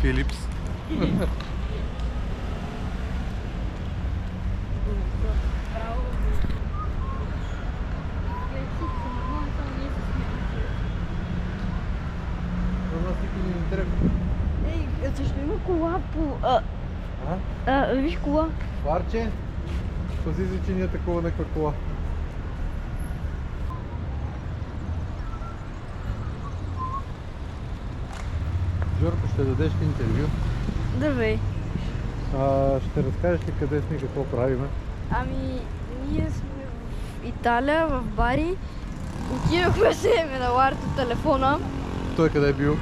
Филипс. Ей, защо има кола по... виж кола. Парче, пази се, че ние такова някаква кола. Жорко, ще дадеш ли интервю? Давай. Ще разкажеш ли къде сме и какво правиме? Ами, ние сме в Италия, в Бари. Отидохме се на Ларто телефона Той къде е бил?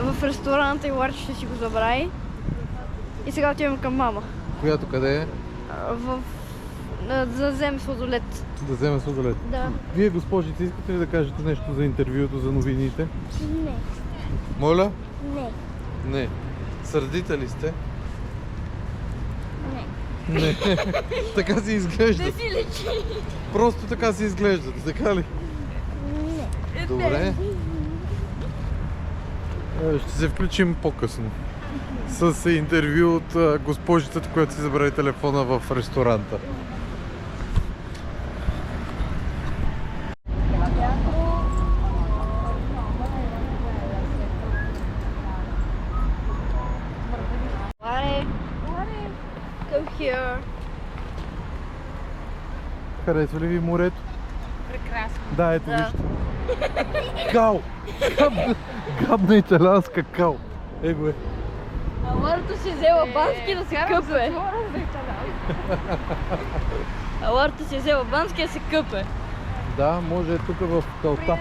в ресторанта и Ларто ще си го забрави. И сега отиваме към мама. Която къде е? Да вземем сладолет. Да вземе сладолет. Да. Вие, госпожице, искате ли да кажете нещо за интервюто, за новините? Не, Моля? не, Не. Сърдите ли сте? не. Не. Така си изглеждат. си лечи. Просто така си изглеждат, така ли? Не. Добре. Ще се включим по-късно с интервю от госпожицата, която си забрави телефона в ресторанта. Come here. Харесва ли ви морето? Прекрасно. Да, ето Да. вижте. Кал! Гадна италианска кал. Его е. А Ларто си взела бански да се къпе. А Ларто си взела бански да се къпе. Да, може тук в калта.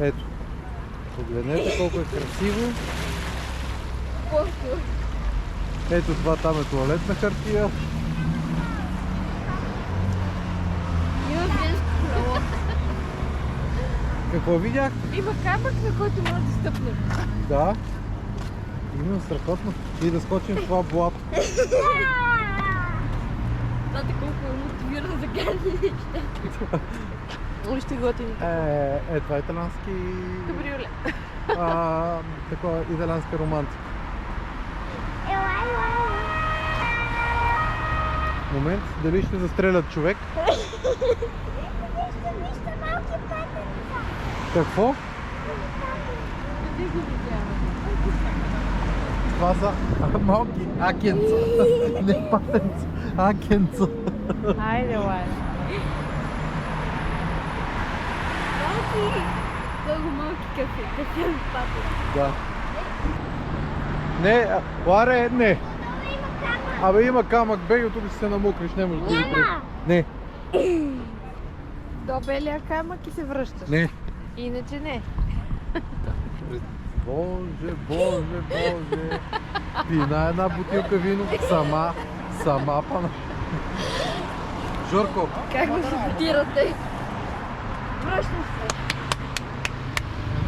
Ето. Погледнете колко е красиво. Колко? Ето това там е туалетна хартия. Има женско колело. Какво видях? Има камък, на който може да стъпнем. Да. Има страхотно. И да скочим в това блато. Знаете колко е мотивиран за гадни неща. Още готини. Това е италиански... Кабриоле. Такова италианска романтика. Момент, дали ще застрелят човек? Какво? Това са малки акенца. Не патенца, акенца. Хайде, Лайла. Много малки кафе пати. Да. Не, Ларе, не. Абе има камък, бей, от тук ще се намокриш, не можеш да го пред. Не, До белия камък и се връщаш. не. Иначе не. Боже, боже, боже. Пина една бутилка вино, сама пана. Жорко, Как го саботирате? Връщам се.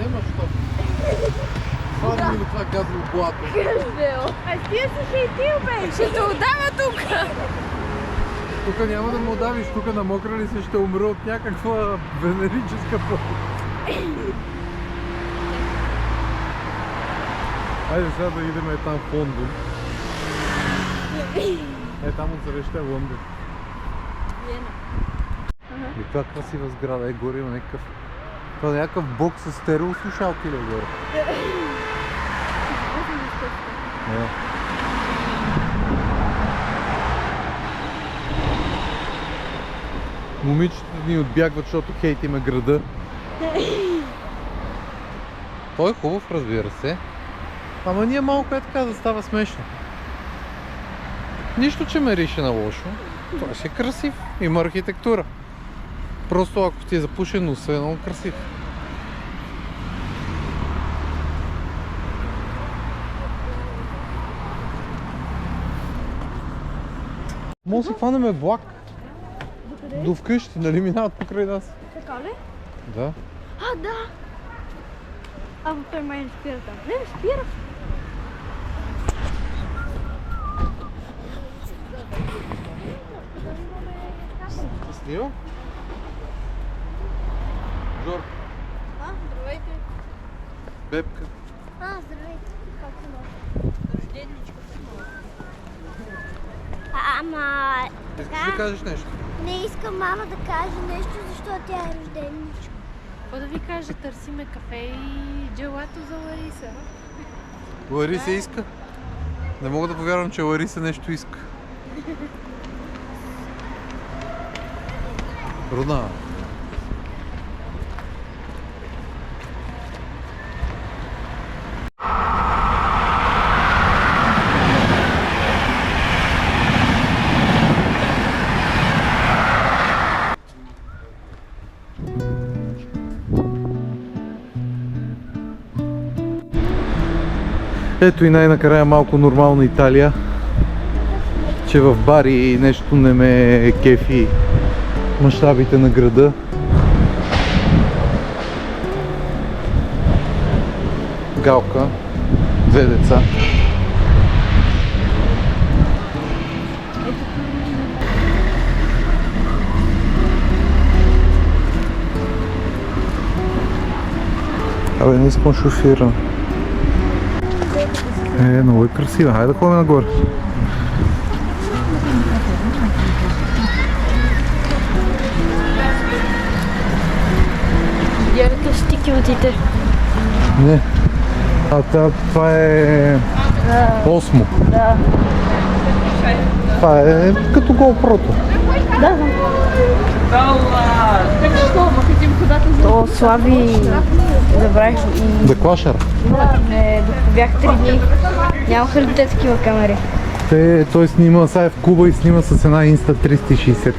няма що. Хвани ми това гадно блато. Каждел. А ти си хейтил, бе! Ще те отдава тук! Тук няма да му давиш, тук намокра ли се ще умра от някаква венерическа болест. Хайде сега да идем там в Лондон. Там отсреща е Лондон. Виена. И каква красива сграда, горе има някакъв... Това е някакъв бокс с стерео слушалки ли горе? Да. Момичета ни отбягват, защото хейтиме града. Той е хубав, разбира се. Ама ние малко е така да става смешно. Нищо, че ме рише на лошо. Той ще е красив. Има архитектура. Просто ако ти е запушен носа, е много красив. Може да си хванеме влак. До вкъщи, нали минават покрай нас? Така ли? Да. А, да! Ама той май не спира там. Не, спира. Снима? Жор, А, здравейте. бебка. А, здравейте. Ама Искаш да кажеш нещо? не искам мама да каже нещо, защото тя е рожденничка. Какво да ви кажа, търсиме кафе и джелато за Лариса. Лариса иска? Не мога да повярвам, че Лариса нещо иска. Руна. Ето и най-накрая малко нормална Италия, че в Бари нещо не ме кефи мащабите на града. Галка, 2 деца. Абе, не искам шофира. Много е красива. Хайде да ходим нагоре. Гледате стикиватите. Не. Това е 8. Да. Това е като GoPro-то. То Слави забравих и The Clasher. докато бях 3 дни. Нямаха ли те такива камери? Той снима, сега е в Куба и снима с една Insta 360.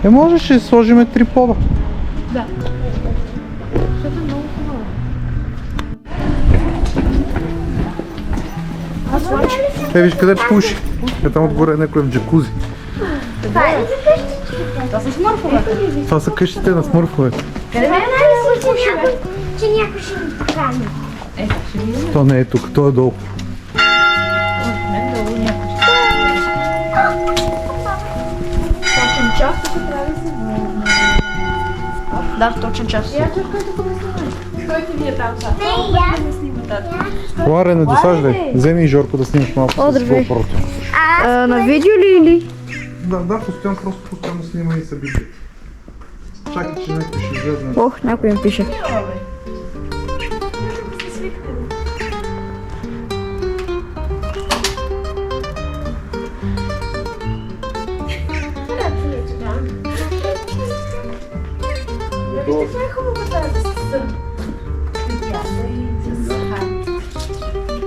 Можеш да сложим трипода. Да. Защото е много хубаво. Виж къде пуши. Там отгоре е някой в джакузи. Това са къщите на смърфовете. Че някой ще ни покани. То не е тук, то е долу. Да, точен час. Стойте вие там са. Ларе, не досаждай. Вземи и Жорко да снимаш малко с Здравей. GoPro-то. На видео ли или? Да, постоянно снима и събития. Чакай, че някой ще излезне. Ох, някой ми пише.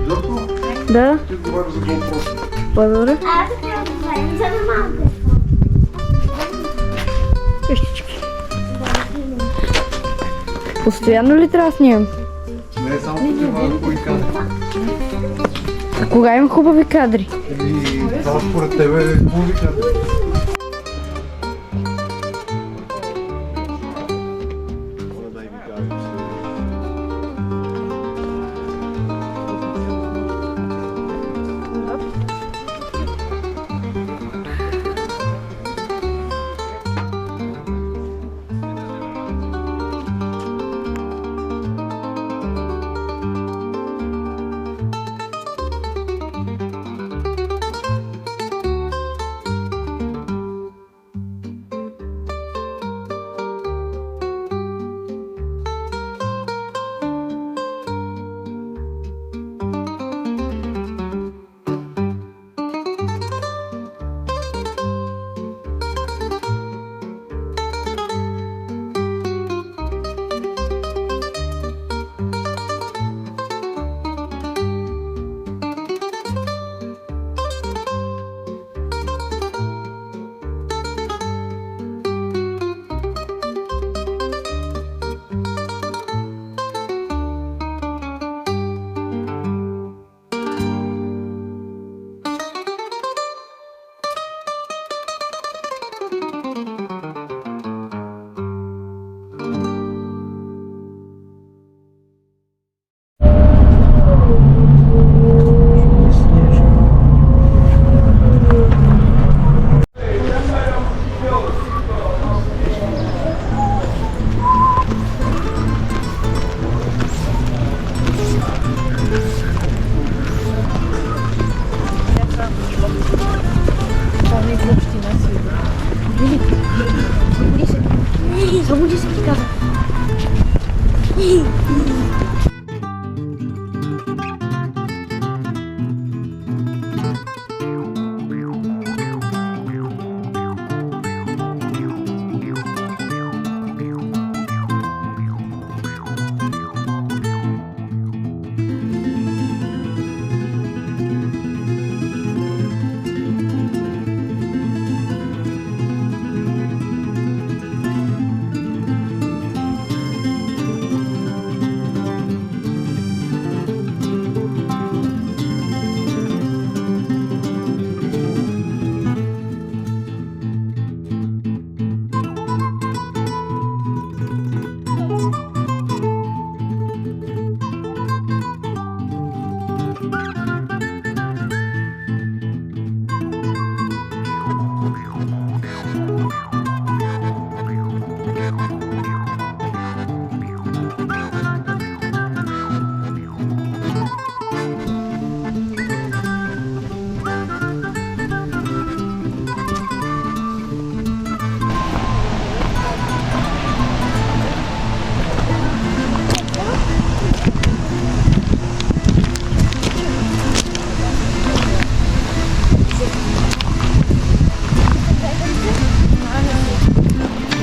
Жорко, Да, ти говориш за GoPro. благодаря. Аз така да правим, за да малко. Къщички. Постоянно ли трябва да снимам? Не, само че има хубави кадри. А кога има хубави кадри? Това според тебе е хубави кадри.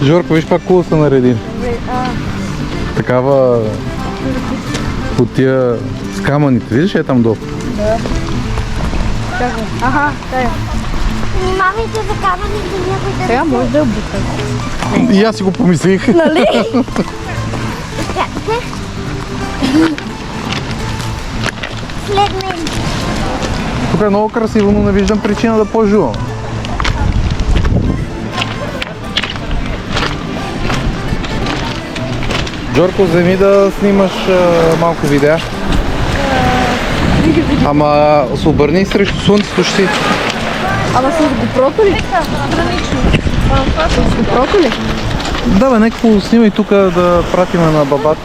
Жорко, виж пак куло са наредили. Такава кутия с камъните. Виждаш е там долу? Аха, тая. Внимавайте за камъните, някой да... Сега може да я бука. И аз си го помислих. Нали? Чакайте. След мен. Тук е много красиво, но не виждам причина да пожувам. Жорко, вземи да снимаш малко видеа. Ама се обърни срещу слънцето ще си. Ама с GoPro-то ли? С GoPro-то ли? Да бе, някакво снимай тук да пратиме на бабата.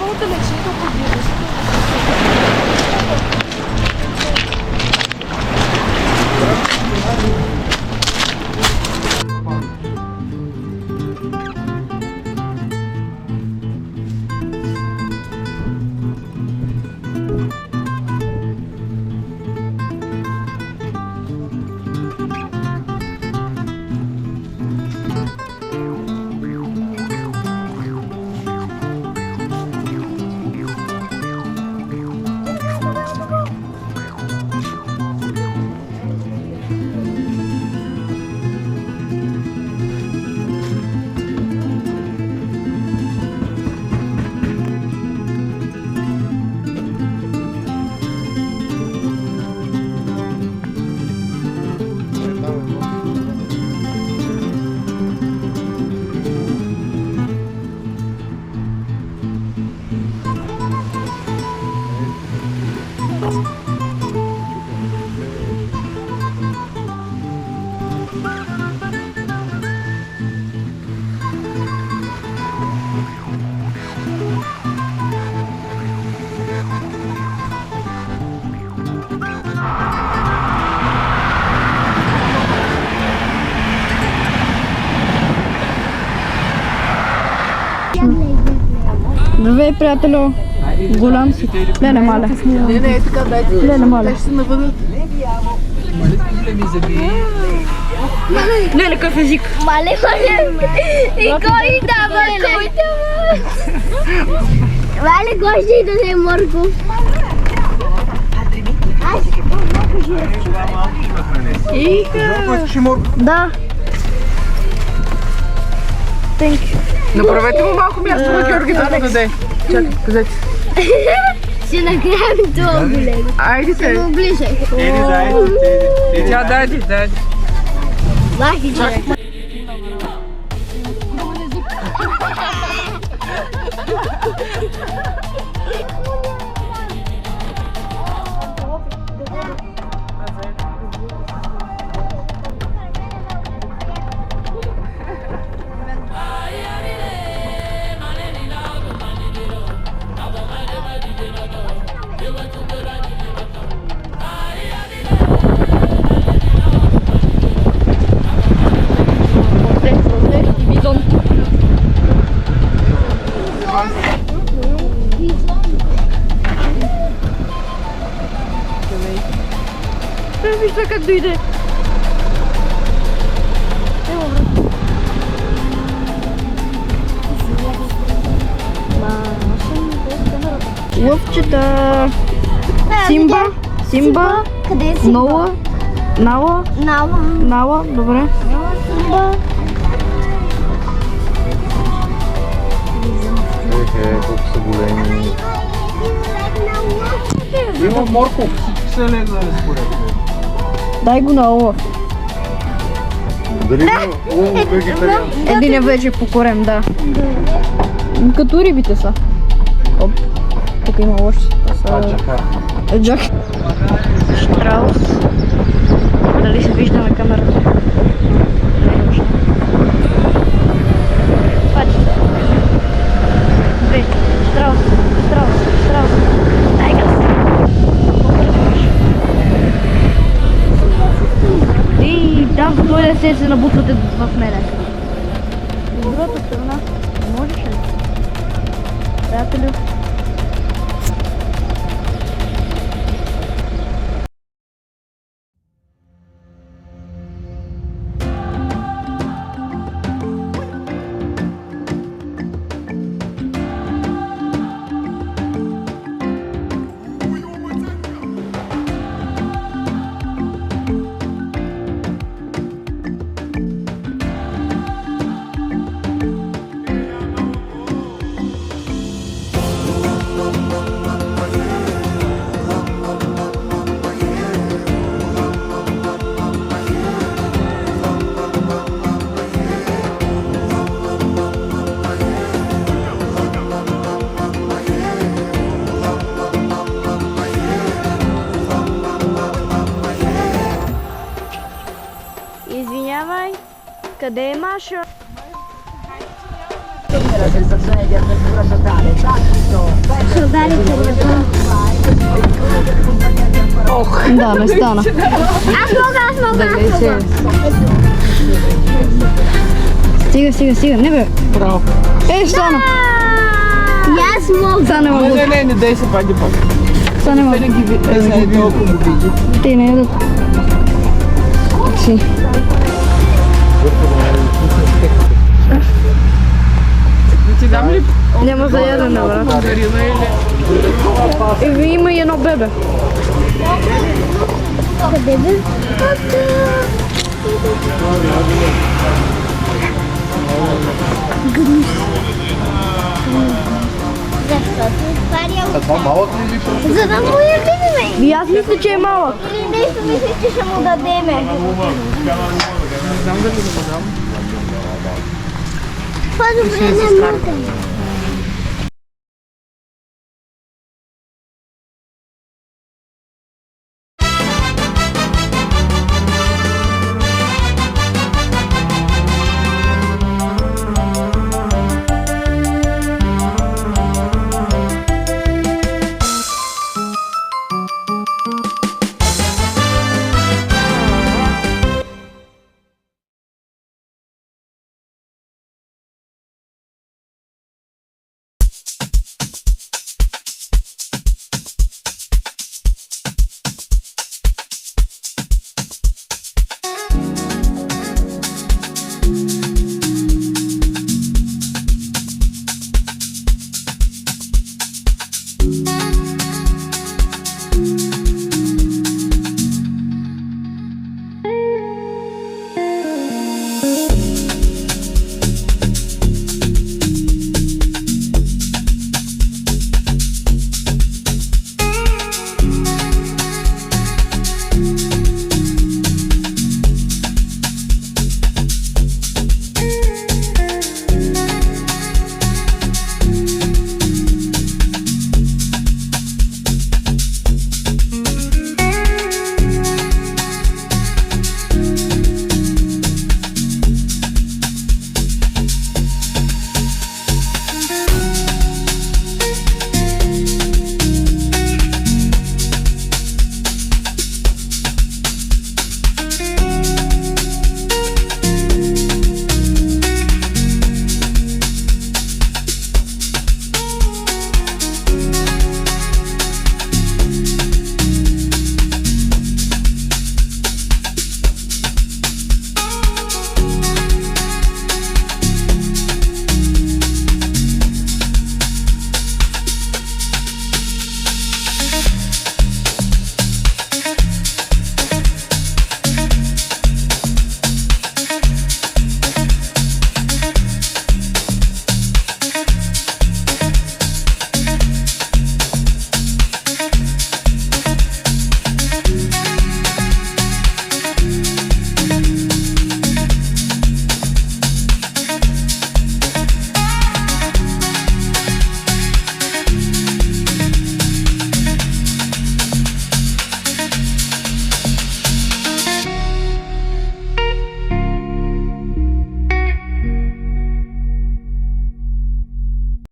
Здравей, приятелю. Голям си. Леле, маля. Не, така дайте. Леле, маля. Ще се навъдат. Леле, какъв език. Мале. И кой дава, кой дава? Мале, кой ще и даде морков? Да. Направете му малко място на Георги да го даде. Чакай, кажете. Ще накраем това големо. Айде се. Много ближе. Тя дайде. Лахи, човек. Вижте как дойде. Лъвчета. Симба. Къде е Симба? Нала. Нала. Добре. Симба. Колко са големи. Има морков. Всички са легнали според мен. Дай го на Олаф. Дали има лово вегетариан? Един е вече по корем, да. Като рибите са. Оп. Тук има още. Джак. Штраус. Дали се вижда на камерата? Пачите. Две. Штраус. Дай газ. И там дойде се набутвате в мене. От другата страна. Можеш ли? Приятелю. къде е Маша? Ох, да, не стана. Аз мога. Стига, не бе. Браво. Стана. И аз мога. Стана мога. Не дай се пади пак. Стана мога. Не ги е толкова го види. Те не ядат. Си. Да ти дам ли? Няма за ядене, брат. Мандарина или? Има и едно бебе. Къде бе? Това малък ли ви просто? За да му я видиме. И аз мисля, че е малък. Или нещо мислиш, че ще му дадеме. Не знам дали да го дам. По-добре не мога.